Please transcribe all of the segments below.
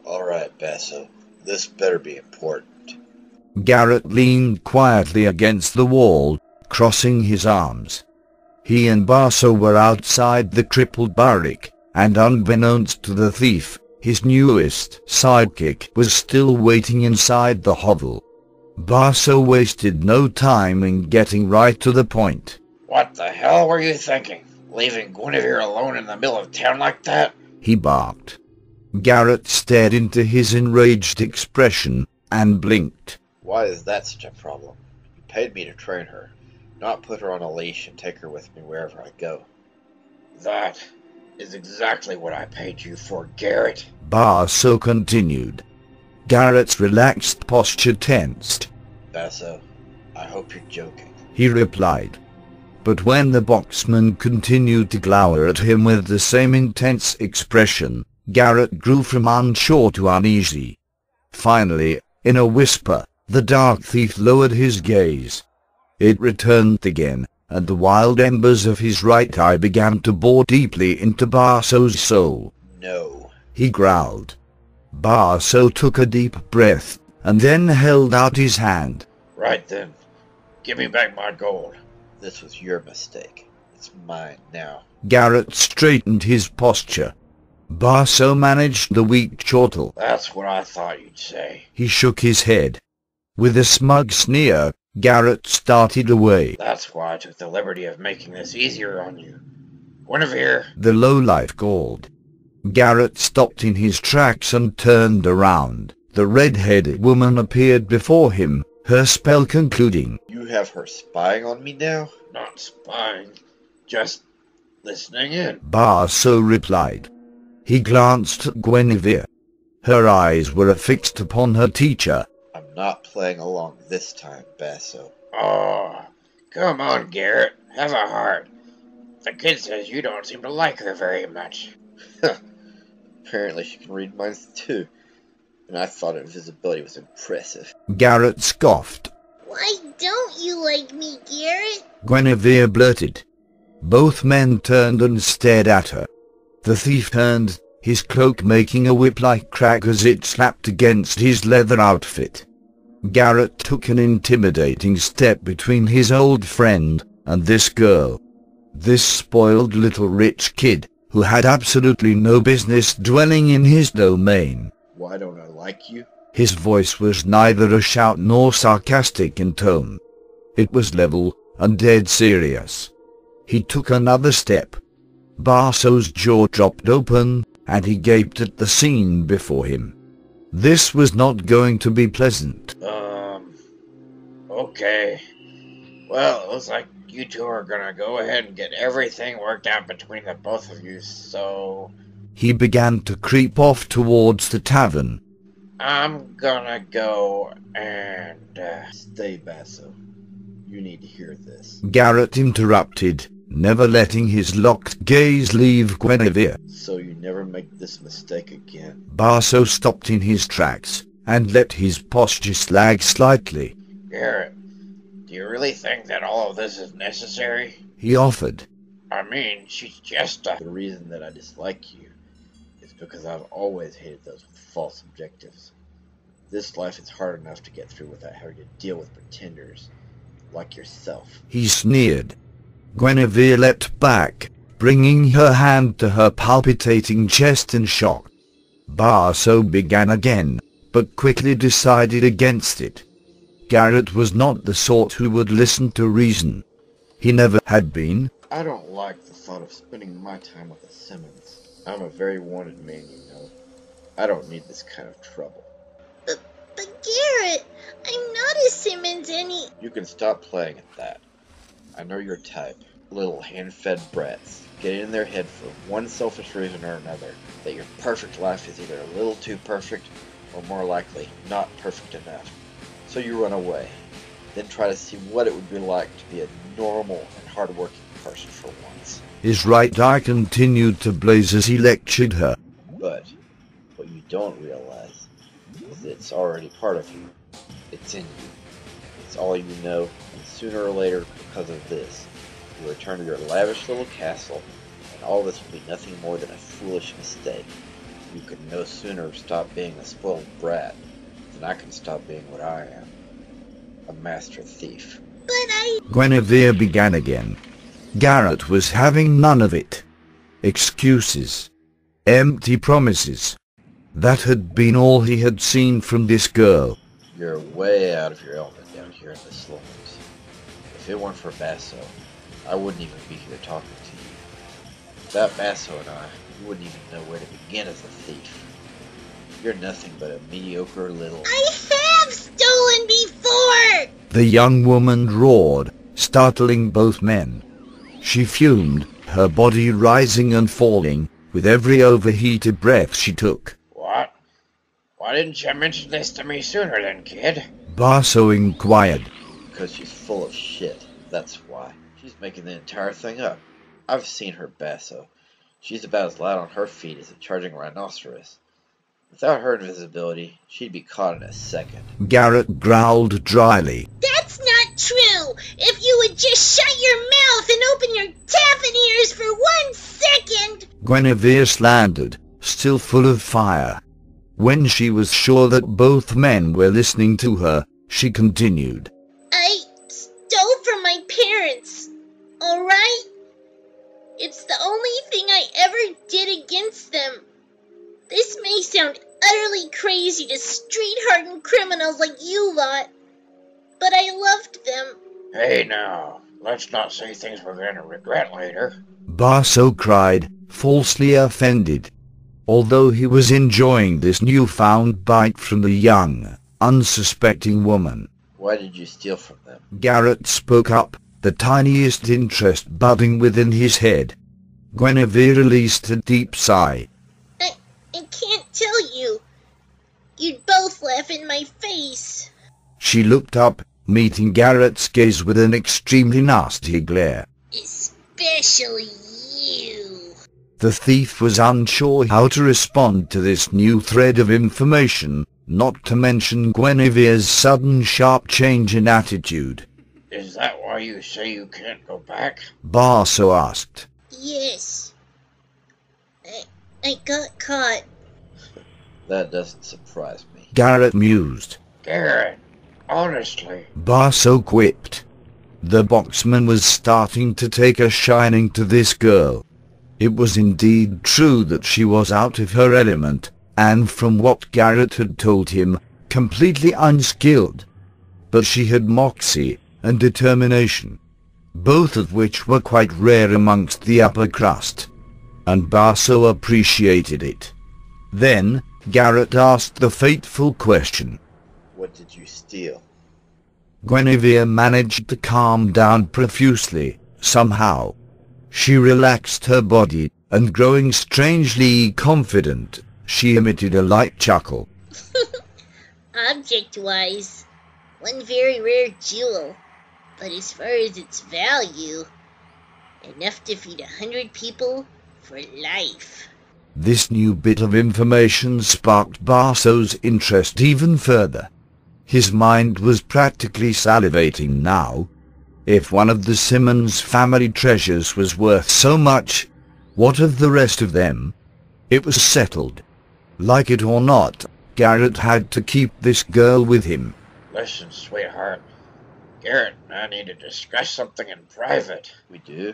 Alright, Basso. This better be important. Garrett leaned quietly against the wall, crossing his arms. He and Basso were outside the crippled barrack, and unbeknownst to the thief, his newest sidekick was still waiting inside the hovel. Basso wasted no time in getting right to the point. What the hell were you thinking? Leaving Guinevere alone in the middle of town like that? He barked. Garrett stared into his enraged expression and blinked. Why is that such a problem? You paid me to train her, not put her on a leash and take her with me wherever I go. That is exactly what I paid you for, Garrett. Basso continued. Garrett's relaxed posture tensed. Basso, I hope you're joking. He replied. But when the boxman continued to glower at him with the same intense expression, Garrett grew from unsure to uneasy. Finally, in a whisper, the dark thief lowered his gaze. It returned again, and the wild embers of his right eye began to bore deeply into Basso's soul. No. He growled. Basso took a deep breath, and then held out his hand. Right then. Give me back my gold. This was your mistake. It's mine now. Garrett straightened his posture. Basso managed the weak chortle. That's what I thought you'd say. He shook his head. With a smug sneer, Garrett started away. That's why I took the liberty of making this easier on you. Guinevere! The lowlife called. Garrett stopped in his tracks and turned around. The red-headed woman appeared before him, her spell concluding. You have her spying on me now? Not spying, just listening in. Basso replied. He glanced at Guinevere. Her eyes were affixed upon her teacher. I'm not playing along this time, Basso. Oh, come on, Garrett. Have a heart. The kid says you don't seem to like her very much. Apparently she can read minds too. And I thought invisibility was impressive. Garrett scoffed. Why don't you like me, Garrett? Guinevere blurted. Both men turned and stared at her. The thief turned, his cloak making a whip-like crack as it slapped against his leather outfit. Garrett took an intimidating step between his old friend and this girl. This spoiled little rich kid, who had absolutely no business dwelling in his domain. Why don't I like you? His voice was neither a shout nor sarcastic in tone. It was level and dead serious. He took another step. Basso's jaw dropped open, and he gaped at the scene before him. This was not going to be pleasant. Okay. Well, it looks like you two are gonna go ahead and get everything worked out between the both of you, so... He began to creep off towards the tavern. I'm gonna go and, Stay, Basso. You need to hear this. Garrett interrupted, never letting his locked gaze leave Guinevere. So you never make this mistake again. Basso stopped in his tracks, and let his posture slag slightly. Garrett, do you really think that all of this is necessary? He offered. I mean, she's just a... The reason that I dislike you is because I've always hated those with false objectives. This life is hard enough to get through without having to deal with pretenders like yourself. He sneered. Guinevere leapt back, bringing her hand to her palpitating chest in shock. Basso began again, but quickly decided against it. Garrett was not the sort who would listen to reason. He never had been. I don't like the thought of spending my time with a Simmons. I'm a very wanted man, you know. I don't need this kind of trouble. But Garrett, I'm not a Simmons You can stop playing at that. I know your type. Little hand-fed brats. Get in their head for one selfish reason or another. That your perfect life is either a little too perfect, or more likely, not perfect enough. So you run away. Then try to see what it would be like to be a normal and hard-working person for once. His right eye continued to blaze as he lectured her. But what you don't realize is that it's already part of you. It's in you. It's all you know, and sooner or later, because of this, you return to your lavish little castle, and all this will be nothing more than a foolish mistake. You can no sooner stop being a spoiled brat than I can stop being what I am. A master thief. Guinevere began again. Garrett was having none of it. Excuses. Empty promises. That had been all he had seen from this girl. You're way out of your element down here in the slums. If it weren't for Basso, I wouldn't even be here talking to you. Without Basso and I, you wouldn't even know where to begin as a thief. You're nothing but a mediocre little... I have stolen before! The young woman roared, startling both men. She fumed, her body rising and falling with every overheated breath she took. What? Why didn't you mention this to me sooner then, kid? Basso inquired. Because she's full of shit, that's why. She's making the entire thing up. I've seen her, Basso. She's about as light on her feet as a charging rhinoceros. Without her invisibility, she'd be caught in a second. Garrett growled dryly. That's not true! If you would just shut your mouth and open your tapping ears for 1 second! Guinevere slandered, still full of fire. When she was sure that both men were listening to her, she continued. I stole from my parents, alright? It's the only thing I ever did against them. This may sound utterly crazy to street-hardened criminals like you lot, but I loved them. Hey now, let's not say things we're going to regret later. Basso cried, falsely offended. Although he was enjoying this newfound bite from the young, unsuspecting woman. Why did you steal from them? Garrett spoke up, the tiniest interest budding within his head. Guinevere released a deep sigh. I can't tell you. You'd both laugh in my face. She looked up, meeting Garrett's gaze with an extremely nasty glare. Especially you. The thief was unsure how to respond to this new thread of information, not to mention Guinevere's sudden sharp change in attitude. Is that why you say you can't go back? Basso asked. Yes. I got caught. That doesn't surprise me. Garrett mused. Garrett, honestly. Basso quipped. The boxman was starting to take a shining to this girl. It was indeed true that she was out of her element, and from what Garrett had told him, completely unskilled. But she had moxie and determination, both of which were quite rare amongst the upper crust, and Basso appreciated it. Then, Garrett asked the fateful question. What did you steal? Guinevere managed to calm down profusely, somehow. She relaxed her body, and growing strangely confident, she emitted a light chuckle. Object-wise, one very rare jewel. But as far as its value, enough to feed 100 people for life. This new bit of information sparked Basso's interest even further. His mind was practically salivating now. If one of the Simmons family treasures was worth so much, what of the rest of them? It was settled. Like it or not, Garrett had to keep this girl with him. Listen, sweetheart. Garrett and I need to discuss something in private. We do?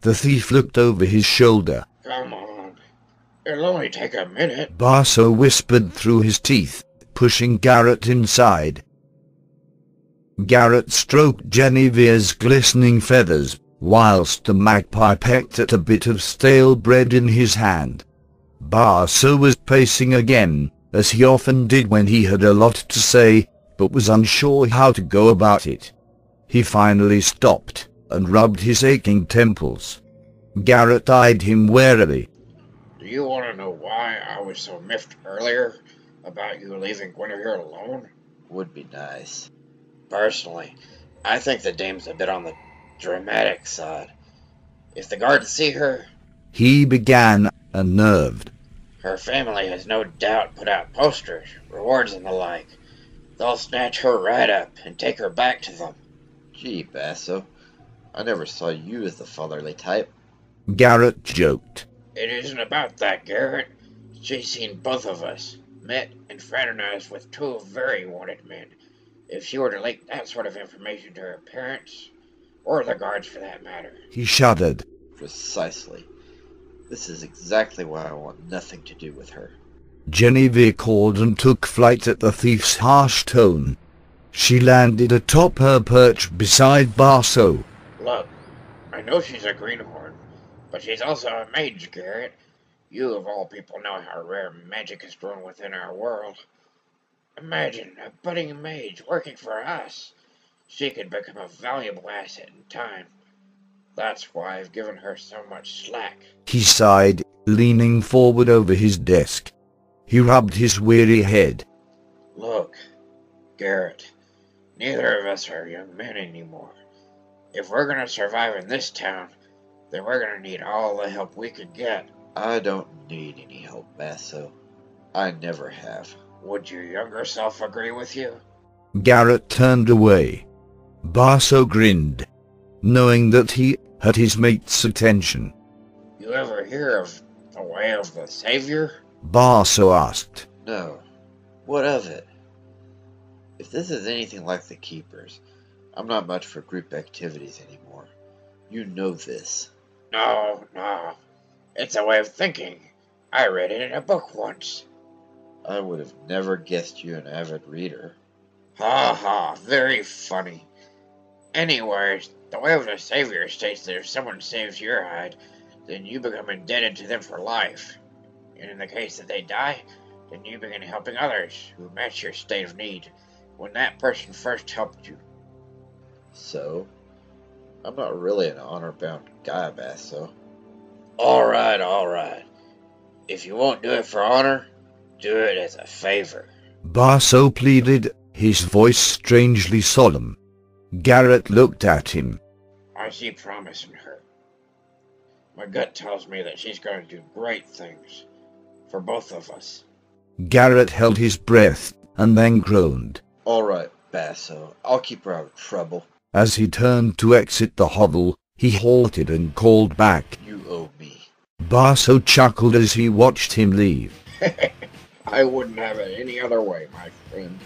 The thief looked over his shoulder. Come on. It'll only take a minute. Basso whispered through his teeth, pushing Garrett inside. Garrett stroked Guinevere's glistening feathers, whilst the magpie pecked at a bit of stale bread in his hand. Basso was pacing again, as he often did when he had a lot to say, but was unsure how to go about it. He finally stopped, and rubbed his aching temples. Garrett eyed him warily. Do you want to know why I was so miffed earlier about you leaving Guinevere alone? Would be nice. Personally, I think the dame's a bit on the dramatic side. If the guards see her... He began, unnerved. Her family has no doubt put out posters, rewards and the like. They'll snatch her right up and take her back to them. Gee, Basso, I never saw you as the fatherly type. Garrett joked. It isn't about that, Garrett. It's She's seen both of us, met and fraternized with two very wanted men. If she were to leak that sort of information to her parents, or the guards for that matter. He shuddered. Precisely. This is exactly why I want nothing to do with her. Genevieve called and took flight at the thief's harsh tone. She landed atop her perch beside Barso. Look, I know she's a greenhorn, but she's also a mage, Garrett. You of all people know how rare magic is grown within our world. Imagine a budding mage working for us. She could become a valuable asset in time. That's why I've given her so much slack. He sighed, leaning forward over his desk. He rubbed his weary head. Look, Garrett, neither of us are young men anymore. If we're gonna survive in this town, then we're gonna need all the help we could get. I don't need any help, Basso. I never have. Would your younger self agree with you? Garrett turned away. Barso grinned, knowing that he had his mate's attention. You ever hear of the Way of the Savior? Barso asked. No. What of it? If this is anything like the Keepers, I'm not much for group activities anymore. You know this. No. It's a way of thinking. I read it in a book once. I would have never guessed you an avid reader. Ha, very funny. Anyways, the Way of the Savior states that if someone saves your hide, then you become indebted to them for life. And in the case that they die, then you begin helping others who match your state of need when that person first helped you. So, I'm not really an honor-bound guy, Basso. Alright. If you won't do it for honor, do it as a favor. Barso pleaded, his voice strangely solemn. Garrett looked at him. I see promise in her. My gut tells me that she's going to do great things for both of us. Garrett held his breath and then groaned. Alright, Basso. I'll keep her out of trouble. As he turned to exit the hovel, he halted and called back. You owe me. Barso chuckled as he watched him leave. I wouldn't have it any other way, my friend.